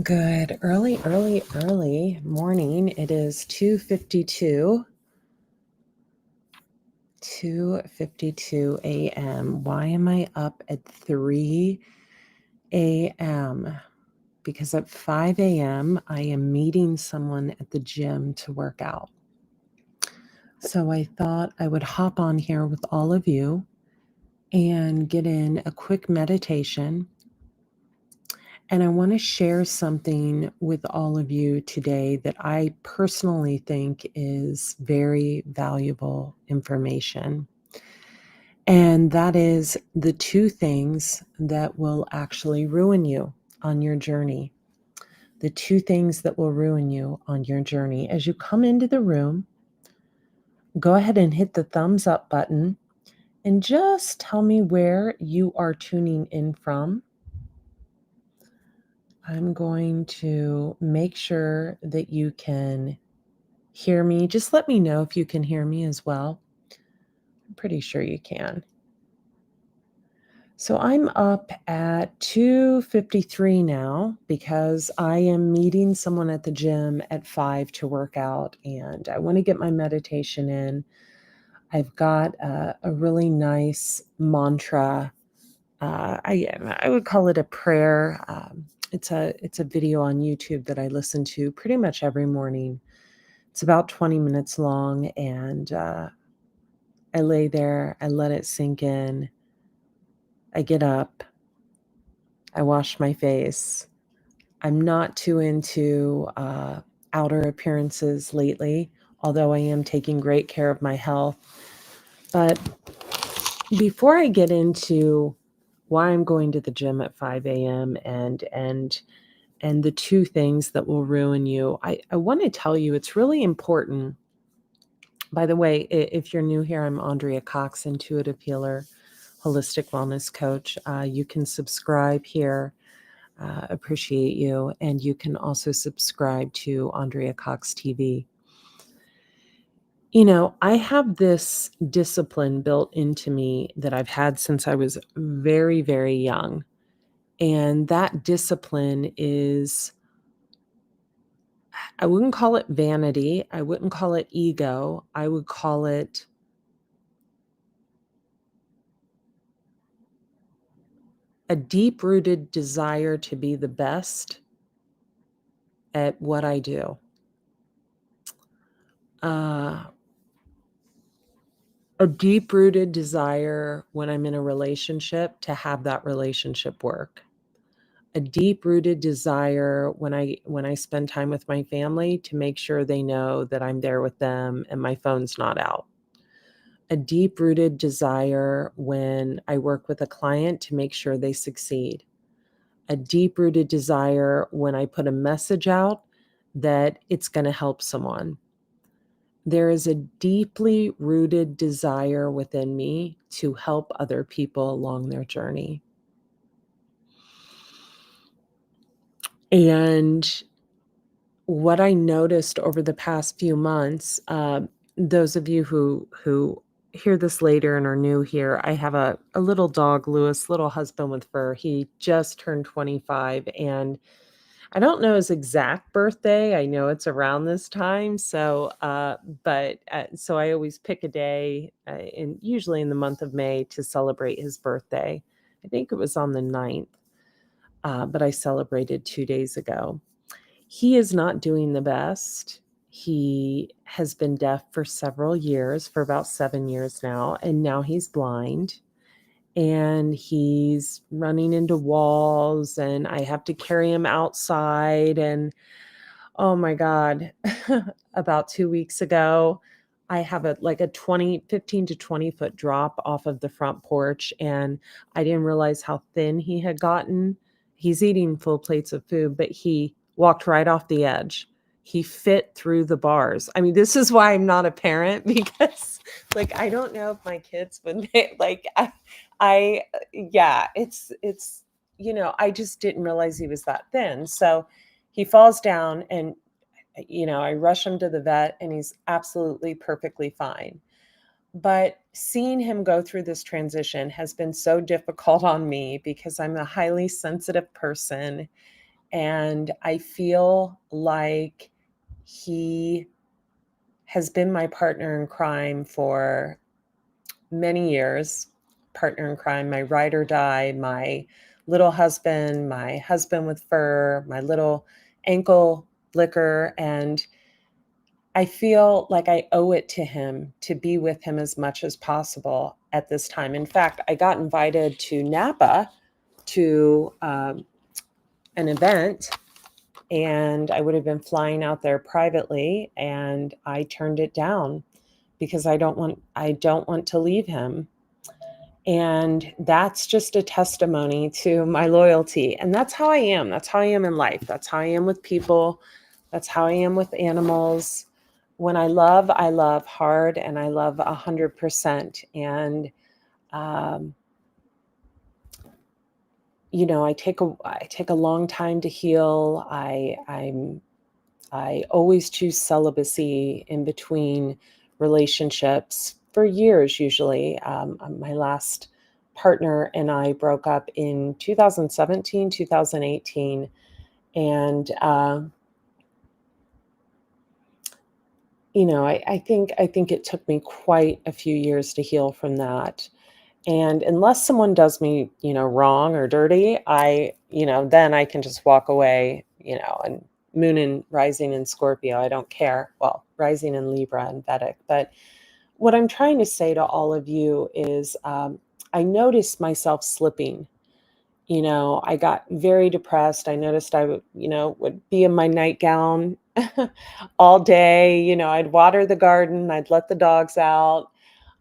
Good early morning. It is 2:52 a.m. Why am I up at 3 a.m.? Because at 5 a.m. I am meeting someone at the gym to work out. So I thought I would hop on here with all of you and get in a quick meditation. And I want to share something with all of you today that I personally think is very valuable information. And that is the two things that will actually ruin you on your journey. The two things that will ruin you on your journey. As you come into the room, go ahead and hit the thumbs up button and just tell me where you are tuning in from. I'm going to make sure that you can hear me. Just let me know if you can hear me as well. I'm pretty sure you can. So I'm up at 2:53 now because I am meeting someone at the gym at 5 to work out, and I want to get my meditation in. I've got a really nice mantra. I would call it a prayer. It's a video on YouTube that I listen to pretty much every morning. It's about 20 minutes long, and I lay there, I let it sink in. I get up, I wash my face. I'm not too into outer appearances lately, although I am taking great care of my health. But before I get into why I'm going to the gym at 5 a.m. and the two things that will ruin you, I want to tell you it's really important. By the way, if you're new here, I'm 𝗂𝐲𝐿, intuitive healer, holistic wellness coach. You can subscribe here. Appreciate you. And you can also subscribe to 𝗂𝐲𝐿 TV. You know, I have this discipline built into me that I've had since I was very, very young. And that discipline is, I wouldn't call it vanity. I wouldn't call it ego. I would call it a deep-rooted desire to be the best at what I do. A deep-rooted desire when I'm in a relationship to have that relationship work. A deep-rooted desire when I spend time with my family to make sure they know that I'm there with them and my phone's not out. A deep-rooted desire when I work with a client to make sure they succeed. A deep-rooted desire when I put a message out that it's going to help someone. There is a deeply rooted desire within me to help other people along their journey. And what I noticed over the past few months, those of you who hear this later and are new here, I have a little dog, Lewis, little husband with fur. He just turned 25, and I don't know his exact birthday. I know it's around this time. So, so I always pick a day, usually in the month of May, to celebrate his birthday. I think it was on the 9th, but I celebrated 2 days ago. He is not doing the best. He has been deaf for several years, for about 7 years now, and now he's blind. And he's running into walls, and I have to carry him outside. And oh my God, about 2 weeks ago, I have a 15 to 20 foot drop off of the front porch, and I didn't realize how thin he had gotten. He's eating full plates of food, but he walked right off the edge. He fit through the bars. I mean, this is why I'm not a parent, because I don't know if my kids would it's, I just didn't realize he was that thin. So he falls down, and, I rush him to the vet, and he's absolutely perfectly fine. But seeing him go through this transition has been so difficult on me because I'm a highly sensitive person, and I feel like he has been my partner in crime for many years. Partner in crime, my ride or die, my little husband, my husband with fur, my little ankle licker. And I feel like I owe it to him to be with him as much as possible at this time. In fact, I got invited to Napa to an event, and I would have been flying out there privately, and I turned it down because I don't want to leave him. And that's just a testimony to my loyalty. And that's how I am. That's how I am in life. That's how I am with people. That's how I am with animals. When I love hard, and I love 100%. And, I take a long time to heal. I always choose celibacy in between relationships for years, usually. My last partner and I broke up in 2017, 2018. And, I think it took me quite a few years to heal from that. And unless someone does me, wrong or dirty, then I can just walk away, and moon and rising in Scorpio, I don't care. Well, rising in Libra and Vedic. But what I'm trying to say to all of you is I noticed myself slipping. I got very depressed. I noticed I would be in my nightgown all day. I'd water the garden. I'd let the dogs out.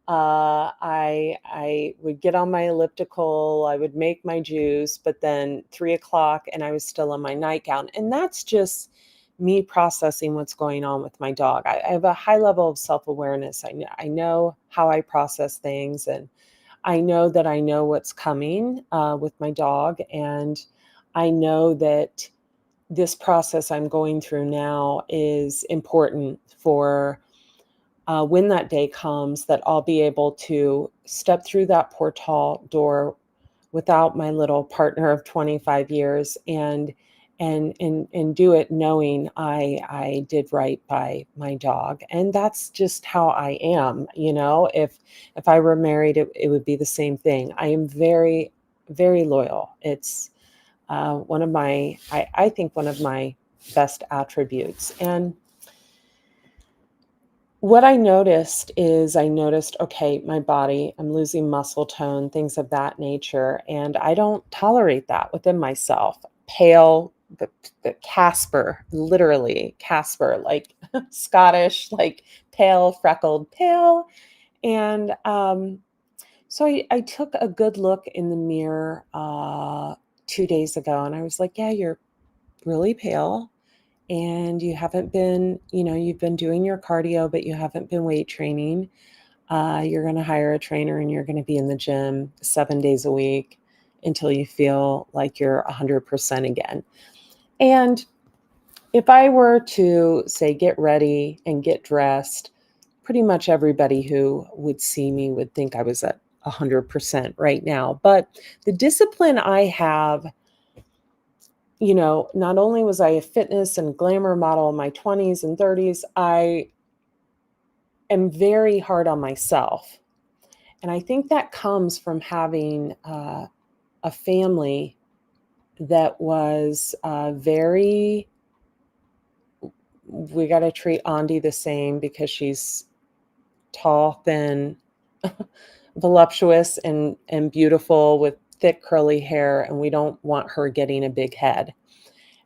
I would get on my elliptical, I would make my juice, but then 3 o'clock and I was still in my nightgown. And that's just me processing what's going on with my dog. I have a high level of self-awareness. I know how I process things, and I know that I know what's coming with my dog. And I know that this process I'm going through now is important for when that day comes, that I'll be able to step through that portal door without my little partner of 25 years and do it knowing I did right by my dog. And that's just how I am. If I were married, it would be the same thing. I am very, very loyal. It's one of my, I think one of my best attributes. And what I noticed, okay, my body, I'm losing muscle tone, things of that nature. And I don't tolerate that within myself. Pale, the Casper, literally Casper, like Scottish, like pale, freckled, pale. And so I took a good look in the mirror 2 days ago, and I was like, yeah, you're really pale. And you haven't been, you've been doing your cardio, but you haven't been weight training. You're going to hire a trainer, and you're going to be in the gym 7 days a week until you feel like you're 100% again. And if I were to say, get ready and get dressed, pretty much everybody who would see me would think I was at 100% right now. But the discipline I have, not only was I a fitness and glamour model in my 20s and 30s, I am very hard on myself. And I think that comes from having a family that was very, we got to treat Andi the same because she's tall, thin, voluptuous, and beautiful with thick curly hair, and we don't want her getting a big head.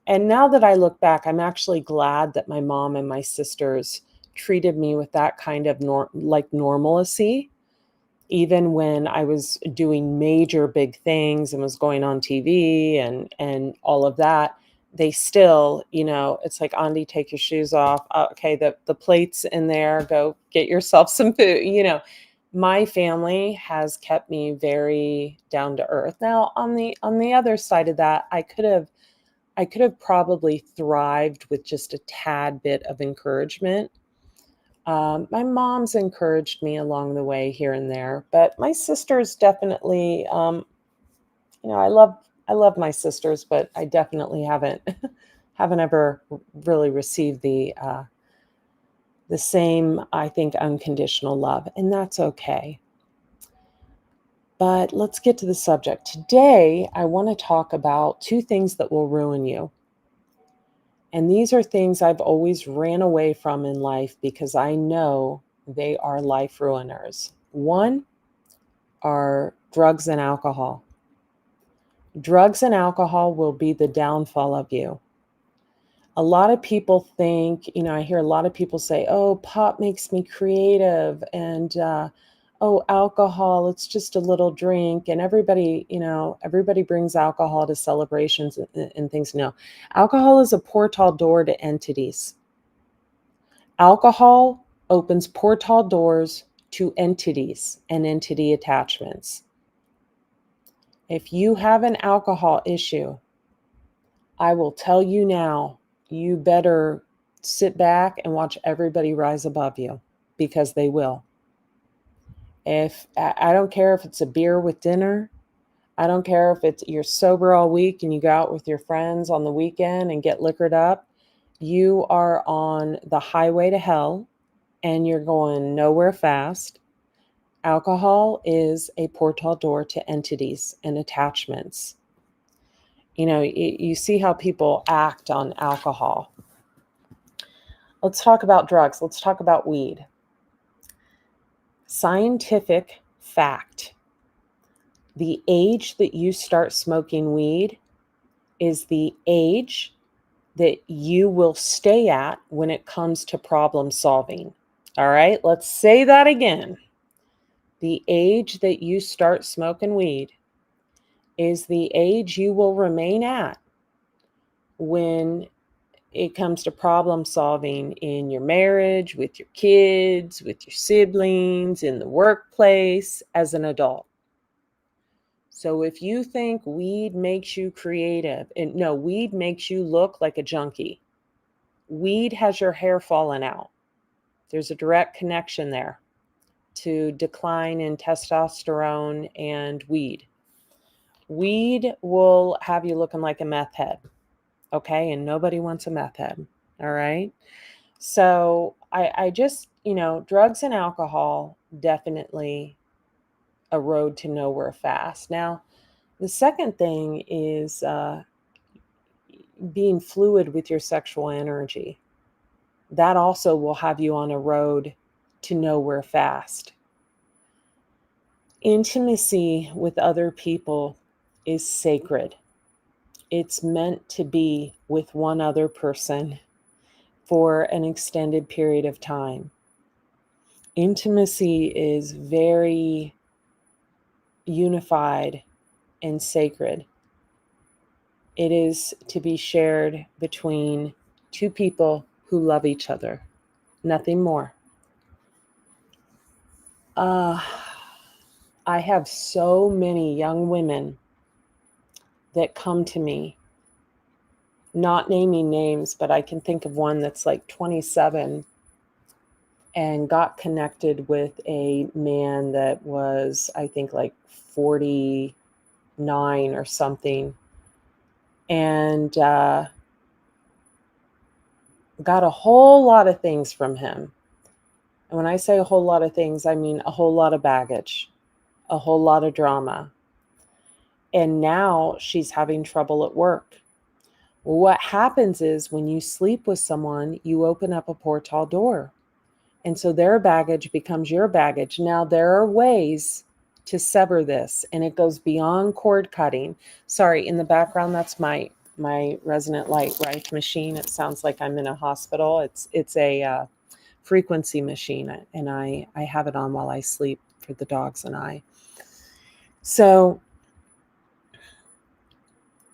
And now that I look back, I'm actually glad that my mom and my sisters treated me with that kind of normalcy. Even when I was doing major big things and was going on TV and all of that, they still, it's like, Andi, take your shoes off. Okay, the plate's in there. Go get yourself some food. My family has kept me very down to earth. Now, on the other side of that, I could have probably thrived with just a tad bit of encouragement. My mom's encouraged me along the way here and there, but my sisters definitely, I love my sisters, but I definitely haven't haven't ever really received the same, I think, unconditional love, and that's okay. But let's get to the subject. Today, I want to talk about two things that will ruin you. And these are things I've always ran away from in life because I know they are life ruiners. One are drugs and alcohol. Drugs and alcohol will be the downfall of you. A lot of people think, I hear a lot of people say, oh, pot makes me creative, and oh, alcohol, it's just a little drink. And everybody brings alcohol to celebrations and things. No, alcohol is a portal door to entities. Alcohol opens portal doors to entities and entity attachments. If you have an alcohol issue, I will tell you now, you better sit back and watch everybody rise above you, because they will. If I don't care if it's a beer with dinner, I don't care if you're sober all week and you go out with your friends on the weekend and get liquored up, you are on the highway to hell and you're going nowhere fast. Alcohol is a portal door to entities and attachments. You see how people act on alcohol. Let's talk about drugs. Let's talk about weed. Scientific fact. The age that you start smoking weed is the age that you will stay at when it comes to problem solving. All right, let's say that again. The age that you start smoking weed is the age you will remain at when it comes to problem solving in your marriage, with your kids, with your siblings, in the workplace, as an adult. So if you think weed makes you creative, and no, weed makes you look like a junkie. Weed has your hair falling out. There's a direct connection there to decline in testosterone and weed. Weed will have you looking like a meth head. Okay, and nobody wants a meth head. All right. So I just, drugs and alcohol definitely a road to nowhere fast. Now, the second thing is being fluid with your sexual energy. That also will have you on a road to nowhere fast. Intimacy with other people is sacred. It's meant to be with one other person for an extended period of time. Intimacy is very unified and sacred. It is to be shared between two people who love each other, nothing more. I have so many young women that come to me, not naming names, but I can think of one that's like 27 and got connected with a man that was, I think, like 49 or something, and got a whole lot of things from him. And when I say a whole lot of things, I mean a whole lot of baggage, a whole lot of drama. And now she's having trouble at work. Well, what happens is when you sleep with someone, you open up a portal door. And so their baggage becomes your baggage. Now, there are ways to sever this, and it goes beyond cord cutting. Sorry, in the background, that's my resonant light Rife machine. It sounds like I'm in a hospital. It's a frequency machine, and I have it on while I sleep for the dogs and I. So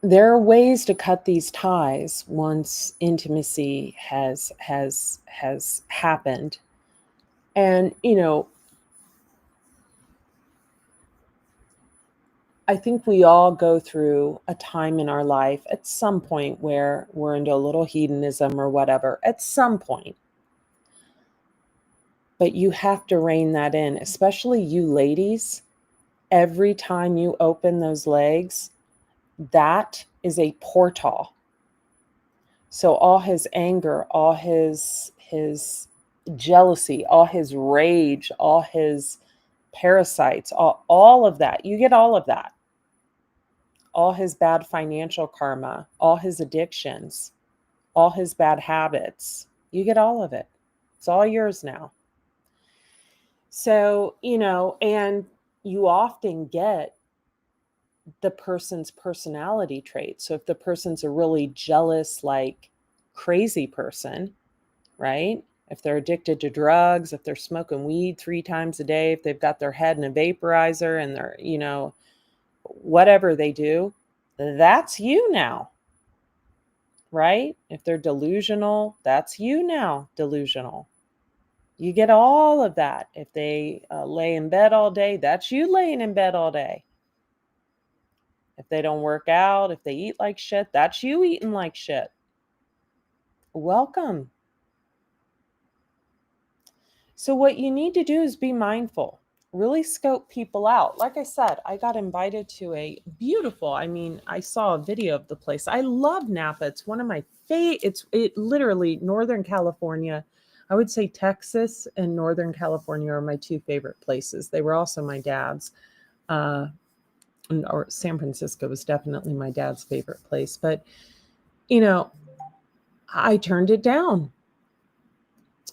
there are ways to cut these ties once intimacy has happened. And, I think we all go through a time in our life at some point where we're into a little hedonism or whatever, at some point. But you have to rein that in, especially you ladies. Every time you open those legs, that is a portal. So all his anger, all his jealousy, all his rage, all his parasites, all of that, you get all of that. All his bad financial karma, all his addictions, all his bad habits, you get all of it. It's all yours now. So, and you often get the person's personality traits. So if the person's a really jealous, like crazy person, right? If they're addicted to drugs, if they're smoking weed 3 times a day, if they've got their head in a vaporizer and they're, whatever they do, that's you now, right? If they're delusional, that's you now, delusional. You get all of that. If they lay in bed all day, that's you laying in bed all day. If they don't work out, if they eat like shit, that's you eating like shit. Welcome. So what you need to do is be mindful. Really scope people out. Like I said, I got invited to a beautiful, I saw a video of the place. I love Napa. It's one of my favorite. It literally, Northern California. I would say Texas and Northern California are my 2 favorite places. They were also my dad's. Or San Francisco was definitely my dad's favorite place. But, I turned it down.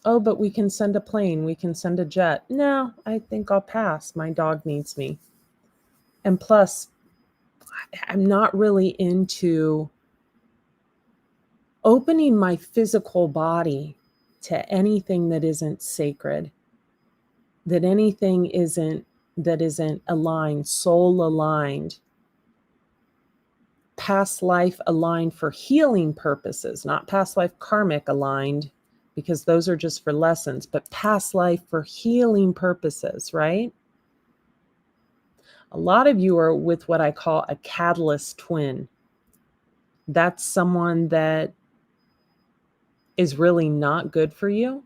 Oh, but we can send a plane. We can send a jet. No, I think I'll pass. My dog needs me. And plus, I'm not really into opening my physical body to anything that isn't sacred, that isn't aligned, soul aligned, past life aligned for healing purposes, not past life karmic aligned, because those are just for lessons, but past life for healing purposes, right? A lot of you are with what I call a catalyst twin. That's someone that is really not good for you,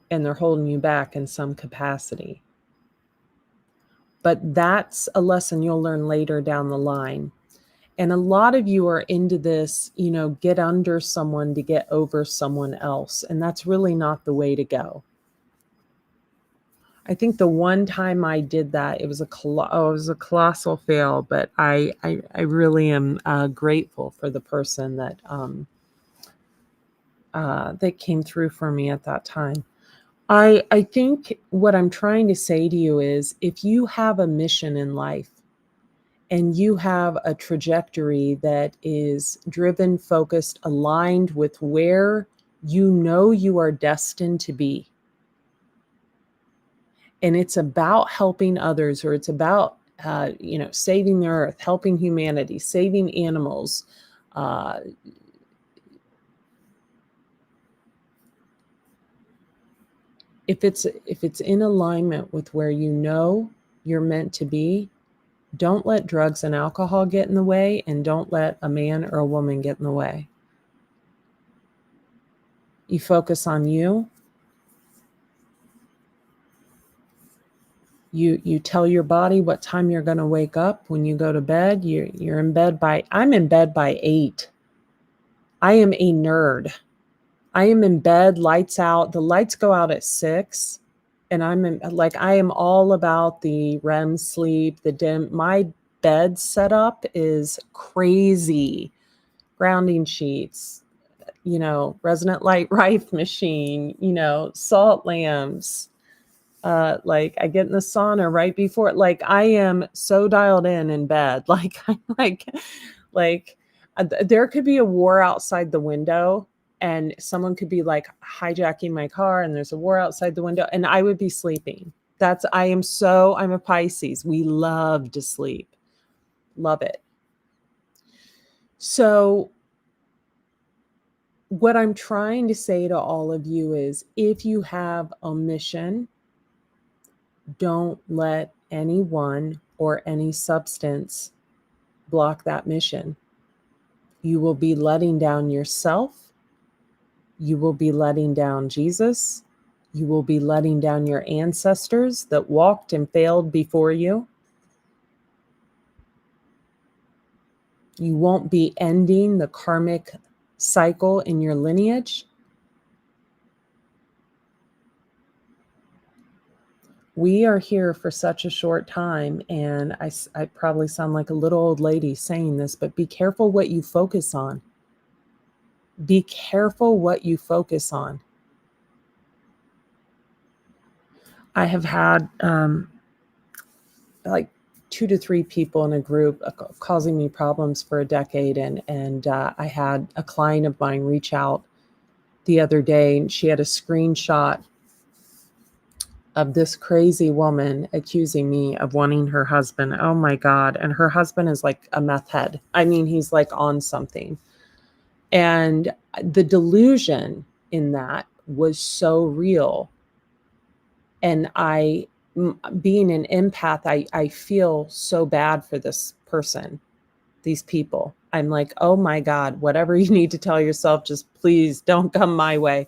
and they're holding you back in some capacity. But that's a lesson you'll learn later down the line. And a lot of you are into this, get under someone to get over someone else. And that's really not the way to go. I think the one time I did that, it was a colossal fail, but I really am grateful for the person that came through for me at that time. I think what I'm trying to say to you is, if you have a mission in life and you have a trajectory that is driven, focused, aligned with where you are destined to be, and it's about helping others, or it's about, saving the earth, helping humanity, saving animals, if it's in alignment with where you're meant to be, don't let drugs and alcohol get in the way, and don't let a man or a woman get in the way. You focus on you. You tell your body what time you're going to wake up. When you go to bed, you're in bed I'm in bed by 8. I am a nerd. I am in bed, lights out. The lights go out at 6. And I am all about the REM sleep, the dim. My bed setup is crazy. Grounding sheets, resonant light rife machine, salt lamps. I get in the sauna right before. I am so dialed in bed. There could be a war outside the window, and someone could be hijacking my car, and there's a war outside the window, and I would be sleeping. I'm a Pisces. We love to sleep. Love it. So what I'm trying to say to all of you is, if you have a mission, don't let anyone or any substance block that mission. You will be letting down yourself. You will be letting down Jesus. You will be letting down your ancestors that walked and failed before you. You won't be ending the karmic cycle in your lineage. We are here for such a short time, and I probably sound like a little old lady saying this, but be careful what you focus on. Be careful what you focus on. I have had like 2 to 3 people in a group causing me problems for a decade, and I had a client of mine reach out the other day, and she had a screenshot of this crazy woman accusing me of wanting her husband. Oh my God. And her husband is like a meth head. I mean, he's like on something. And the delusion in that was so real. And being an empath, I feel so bad for this person, these people. I'm like, oh my God, whatever you need to tell yourself, just please don't come my way.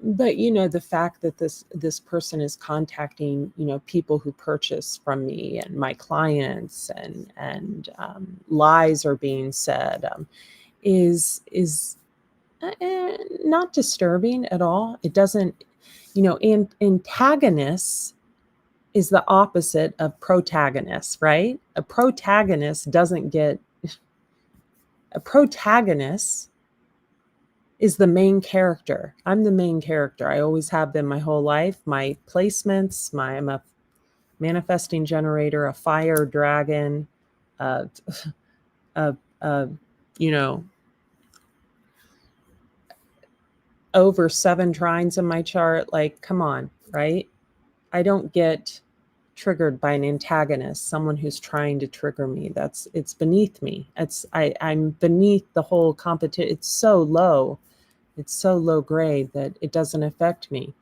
But, you know, the fact that this person is contacting, you know, people who purchase from me and my clients, and lies are being said, is not disturbing at all. It doesn't, you know, antagonists is the opposite of protagonists, right? A protagonist is the main character. I'm the main character. I always have been my whole life. My placements, I'm a manifesting generator, a fire dragon, you know, over 7 trines in my chart. Like, come on, right? I don't get triggered by an antagonist, someone who's trying to trigger me. It's beneath me. I'm beneath the whole competition. It's so low grade that it doesn't affect me.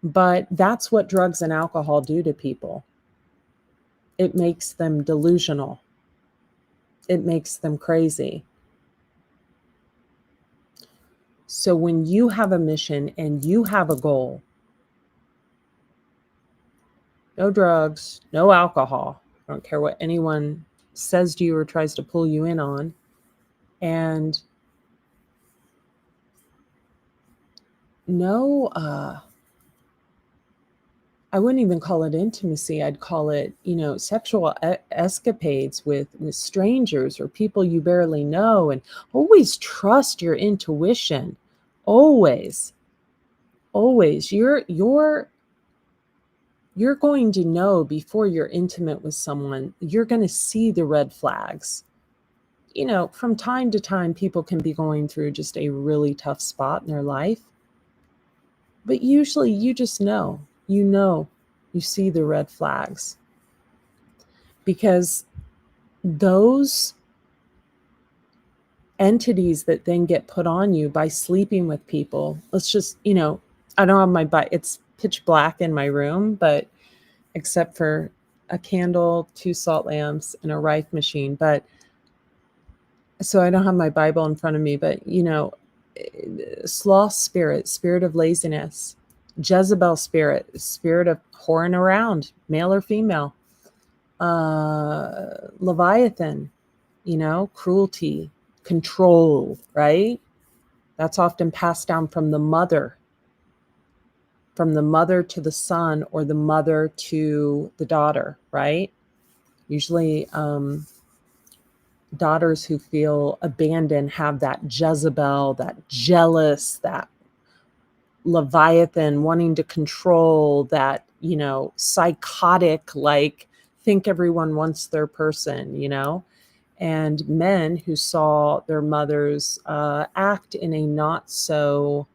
But that's what drugs and alcohol do to people. It makes them delusional. It makes them crazy. So when you have a mission and you have a goal, no drugs, no alcohol. I don't care what anyone says to you or tries to pull you in on. And no, I wouldn't even call it intimacy. I'd call it, you know, sexual escapades with strangers or people you barely know. And always trust your intuition. Always. You're going to know before you're intimate with someone. You're going to see the red flags. You know, from time to time, people can be going through just a really tough spot in their life. But usually you just know, you see the red flags. Because those entities that then get put on you by sleeping with people, let's just, you know, I don't have it's pitch black in my room, but except for a candle, 2 salt lamps, and a rife machine. But so I don't have my Bible in front of me, but, you know, sloth spirit of laziness, Jezebel spirit of whoring around, male or female, Leviathan, you know, cruelty, control, right? That's often passed down from the mother to the son, or the mother to the daughter, right? Usually daughters who feel abandoned have that Jezebel, that jealous, that Leviathan wanting to control, that, you know, psychotic, like think everyone wants their person, you know. And men who saw their mothers act in a not so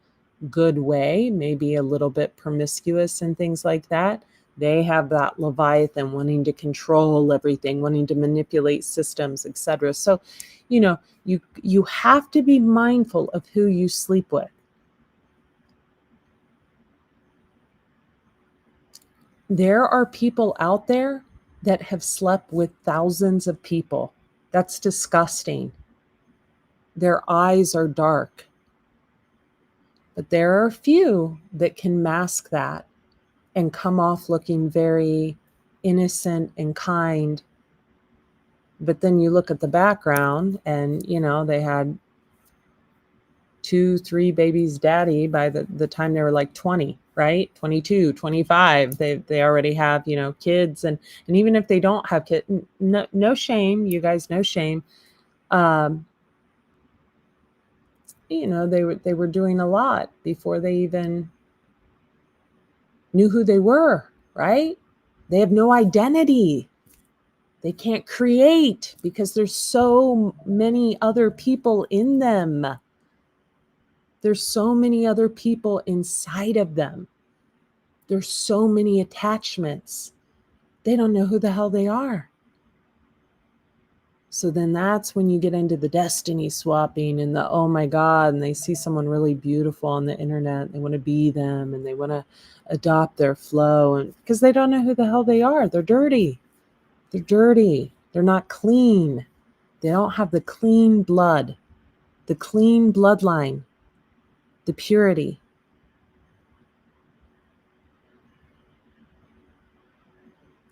good way, maybe a little bit promiscuous and things like that, they have that Leviathan wanting to control everything, wanting to manipulate systems, etc. So, you know, you have to be mindful of who you sleep with. There are people out there that have slept with thousands of people. That's disgusting. Their eyes are dark. But there are a few that can mask that and come off looking very innocent and kind. But then you look at the background and, they had 2, 3 babies daddy by the time they were like 20, right? 22, 25. They already have, kids. And even if they don't have kids, no shame, you guys, no shame. They were doing a lot before they even knew who they were, right? They have no identity. They can't create because there's so many other people in them. There's so many other people inside of them. There's so many attachments. They don't know who the hell they are. So then that's when you get into the destiny swapping and the, oh my God, and they see someone really beautiful on the internet. They want to be them and they want to adopt their flow, and because they don't know who the hell they are. They're dirty. They're dirty. They're not clean. They don't have the clean blood, the clean bloodline, the purity.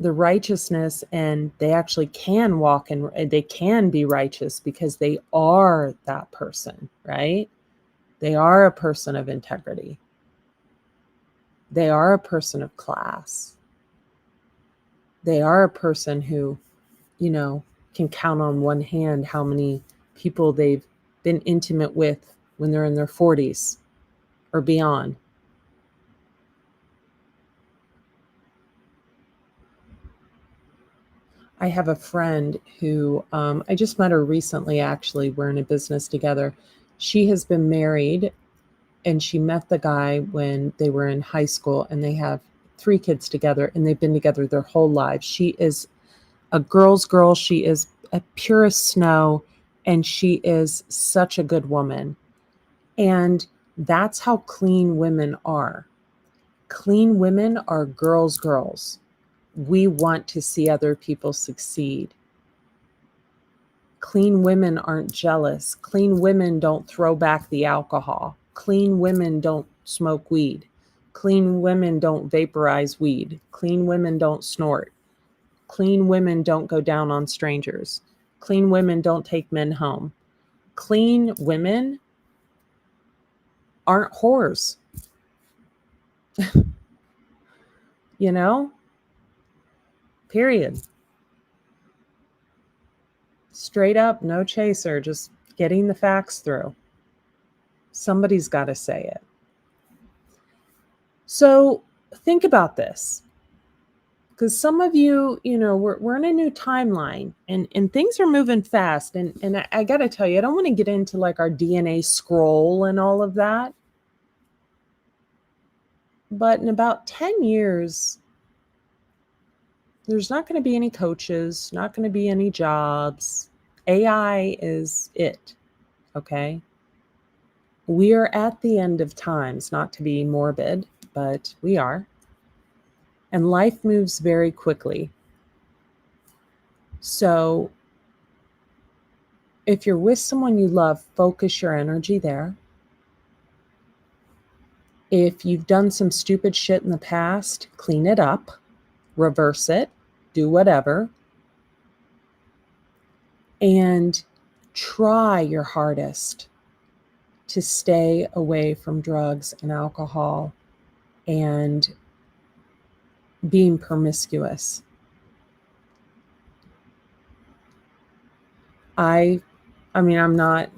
The righteousness, and they actually can walk and they can be righteous because they are that person, right? They are a person of integrity. They are a person of class. They are a person who, can count on one hand how many people they've been intimate with when they're in their 40s or beyond. I have a friend who, I just met her recently, actually. We're in a business together. She has been married, and she met the guy when they were in high school, and they have 3 kids together, and they've been together their whole lives. She is a girl's girl. She is a purest snow, and she is such a good woman. And that's how clean women are. Clean women are girls' girls. We want to see other people succeed. Clean women aren't jealous. Clean women don't throw back the alcohol. Clean women don't smoke weed. Clean women don't vaporize weed. Clean women don't snort. Clean women don't go down on strangers. Clean women don't take men home. Clean women aren't whores. Period. Straight up, no chaser, just getting the facts through. Somebody's got to say it. So think about this, because some of you, we're in a new timeline and things are moving fast. And I got to tell you, I don't want to get into like our DNA scroll and all of that. But in about 10 years, there's not going to be any coaches, not going to be any jobs. AI is it, okay? We are at the end of times, not to be morbid, but we are. And life moves very quickly. So if you're with someone you love, focus your energy there. If you've done some stupid shit in the past, clean it up, reverse it, do whatever, and try your hardest to stay away from drugs and alcohol and being promiscuous. I mean, I'm not,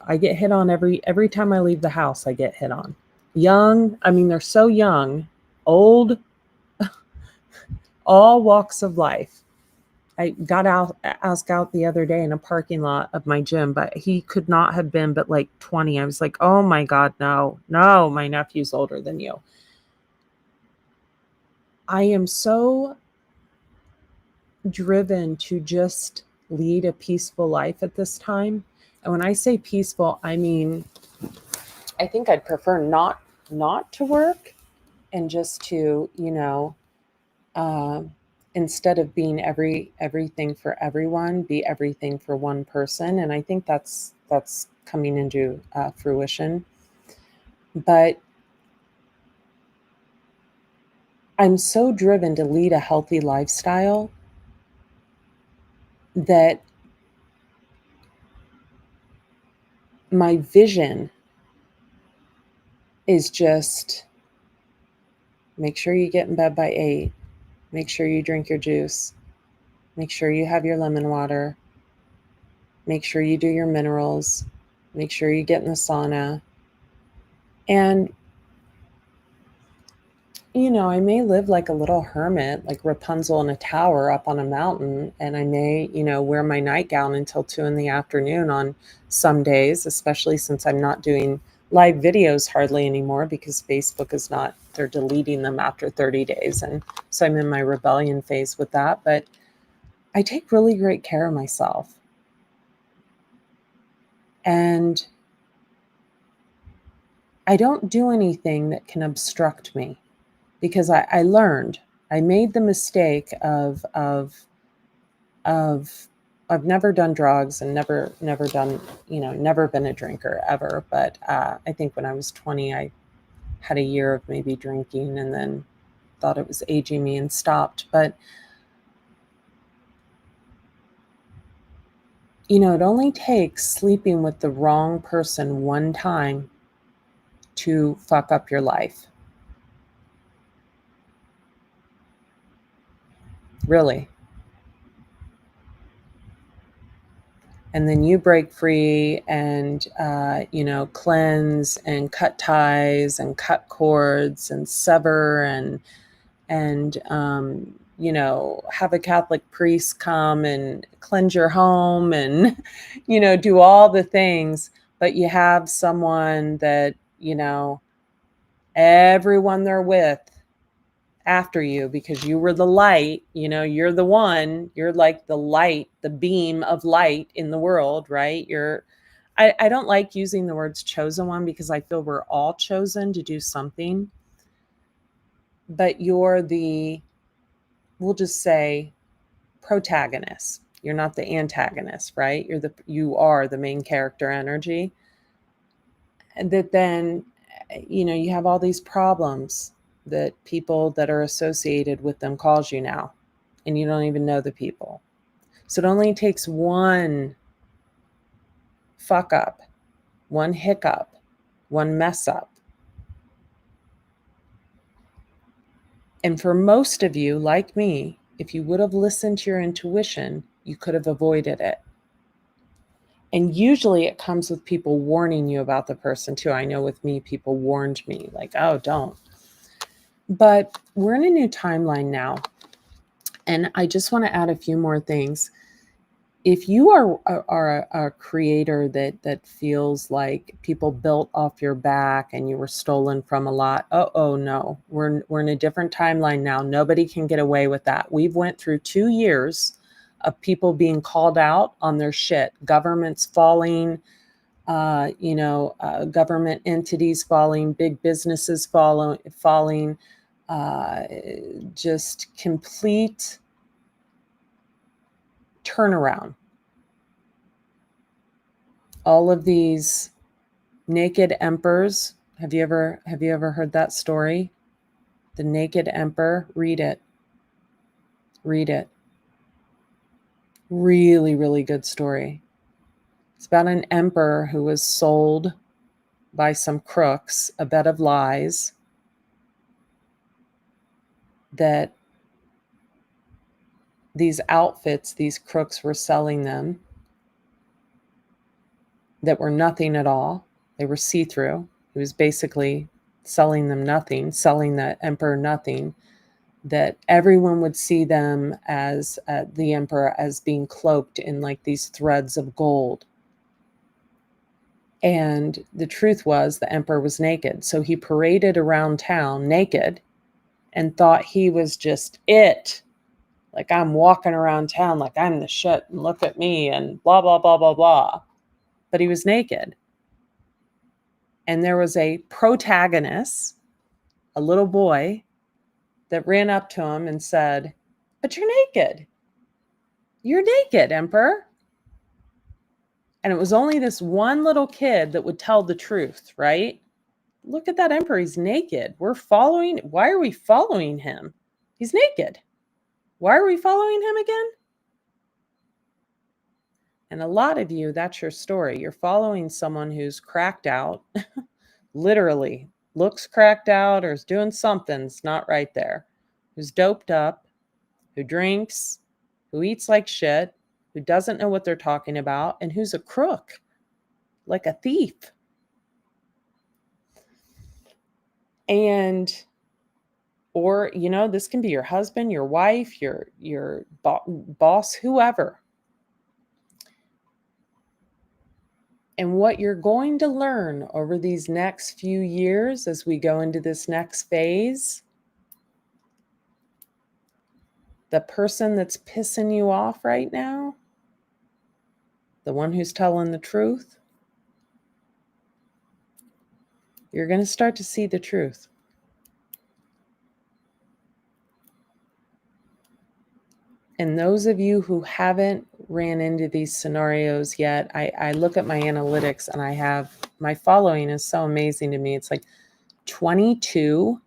I get hit on every time I leave the house. I get hit on. Young, they're so young, old, all walks of life. I got asked out the other day in a parking lot of my gym, but he could not have been but like 20. I was like, oh my God, no, my nephew's older than you. I am so driven to just lead a peaceful life at this time. And when I say peaceful, I mean, I think I'd prefer not to work and just to, instead of being everything for everyone, be everything for one person. And I think that's coming into fruition. But I'm so driven to lead a healthy lifestyle that my vision is just make sure you get in bed by 8, make sure you drink your juice, make sure you have your lemon water, make sure you do your minerals, make sure you get in the sauna. And I may live like a little hermit, like Rapunzel in a tower up on a mountain, and I may, wear my nightgown until 2 p.m. on some days, especially since I'm not doing live videos hardly anymore because Facebook is not, they're deleting them after 30 days. And so I'm in my rebellion phase with that, but I take really great care of myself. And I don't do anything that can obstruct me. Because I learned, I made the mistake of I've never done drugs and never done, never been a drinker ever. But I think when I was 20, I had a year of maybe drinking and then thought it was aging me and stopped. But, it only takes sleeping with the wrong person one time to fuck up your life. Really. And then you break free and, cleanse and cut ties and cut cords and sever and have a Catholic priest come and cleanse your home and, do all the things. But you have someone that, everyone they're with after you because you were the light, you're the one, you're like the light, the beam of light in the world, right? I don't like using the words chosen one because I feel we're all chosen to do something, but you're the, we'll just say protagonist. You're not the antagonist, right? You are the main character energy. And that then, you have all these problems that people that are associated with them cause you now, and you don't even know the people. So it only takes one fuck up, one hiccup, one mess up. And for most of you, like me, if you would have listened to your intuition, you could have avoided it. And usually it comes with people warning you about the person too. I know with me, people warned me like, oh, don't. But we're in a new timeline now. And I just want to add a few more things. If you are a creator that feels like people built off your back and you were stolen from a lot, no, we're in a different timeline now. Nobody can get away with that. We've went through 2 years of people being called out on their shit, governments falling, government entities falling, big businesses falling, just complete turnaround. All of these naked emperors. Have you ever heard that story? The Naked Emperor. Read it. Really, really good story. It's about an emperor who was sold by some crooks a bed of lies that these outfits, these crooks were selling them that were nothing at all. They were see-through. He was basically selling them nothing, selling the emperor nothing, that everyone would see them as the emperor as being cloaked in like these threads of gold. And the truth was the emperor was naked. So he paraded around town naked and thought he was just it. Like, I'm walking around town like I'm the shit and look at me and blah, blah, blah, blah, blah. But he was naked. And there was a protagonist, a little boy, that ran up to him and said, but you're naked. You're naked, Emperor. And it was only this one little kid that would tell the truth, right? Look at that emperor. He's naked. We're following. Why are we following him? He's naked. Why are we following him again? And a lot of you, that's your story. You're following someone who's cracked out, literally looks cracked out or is doing something's not right there, who's doped up, who drinks, who eats like shit, who doesn't know what they're talking about, and who's a crook, like a thief. And, or, you know, this can be your husband, your wife, your boss, whoever. And what you're going to learn over these next few years as we go into this next phase, the person that's pissing you off right now, the one who's telling the truth, you're going to start to see the truth. And those of you who haven't ran into these scenarios yet, I look at my analytics and I have, my following is so amazing to me. It's like 22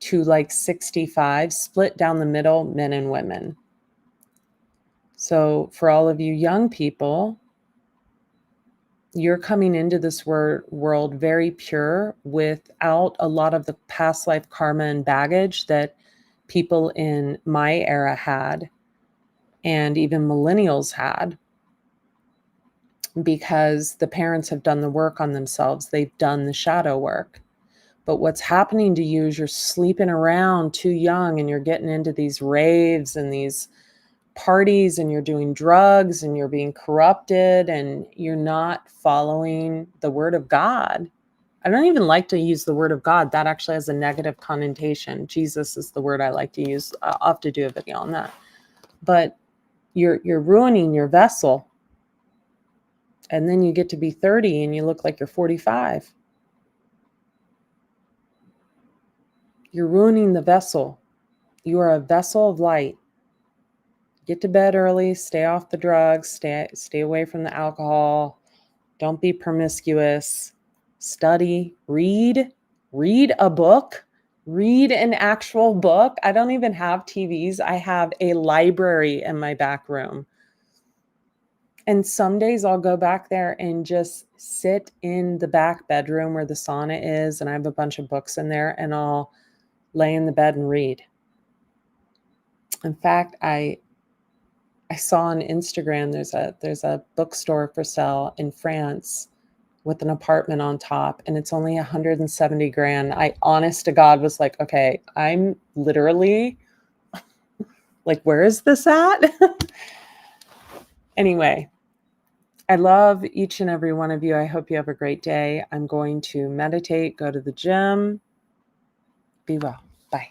to like 65, split down the middle, men and women. So for all of you young people, you're coming into this world very pure, without a lot of the past life karma and baggage that people in my era had, and even millennials had, because the parents have done the work on themselves. They've done the shadow work. But what's happening to you is you're sleeping around too young, and you're getting into these raves and these parties, and you're doing drugs, and you're being corrupted, and you're not following the word of God. I don't even like to use the word of God. That actually has a negative connotation. Jesus is the word I like to use. I'll have to do a video on that. But you're ruining your vessel. And then you get to be 30 and you look like you're 45. You're ruining the vessel. You are a vessel of light. Get to bed early, stay off the drugs, stay away from the alcohol. Don't be promiscuous. Study, read a book, read an actual book. I don't even have TVs. I have a library in my back room. And some days I'll go back there and just sit in the back bedroom where the sauna is, and I have a bunch of books in there, and I'll lay in the bed and read. In fact, I saw on Instagram there's a bookstore for sale in France with an apartment on top, and it's only 170 grand. I honest to God was like, okay, I'm literally like, where is this at? Anyway, I love each and every one of you. I hope you have a great day. I'm going to meditate, go to the gym. Be well. Bye.